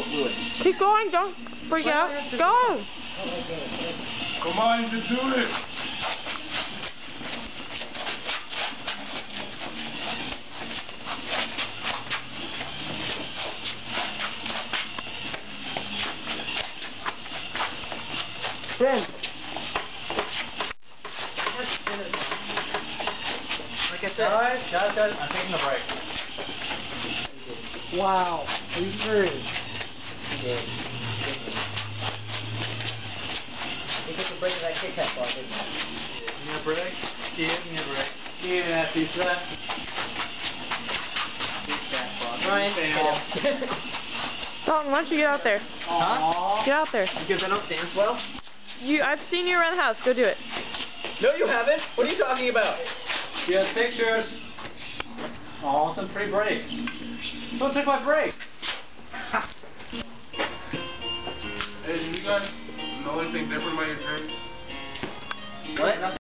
turbo fluid. Keep going, don't freak out. Go! Come on, you can do it! Ben! Like I said. Alright, guys, I'm taking a break. Wow. Are you serious? Good. You took a break of that Kit Kat bar, didn't you? Give me a break. Give me a break. Give me that pizza. Kit Kat bar. Ryan, Fail. Dalton, why don't you get out there? Huh? Get out there. Because I don't dance well? I've seen you around the house. Go do it. No, you haven't. What are you talking about? Yes, pictures. Oh, some free breaks. Don't take my break. Hey, do you guys know anything different about your drink? What?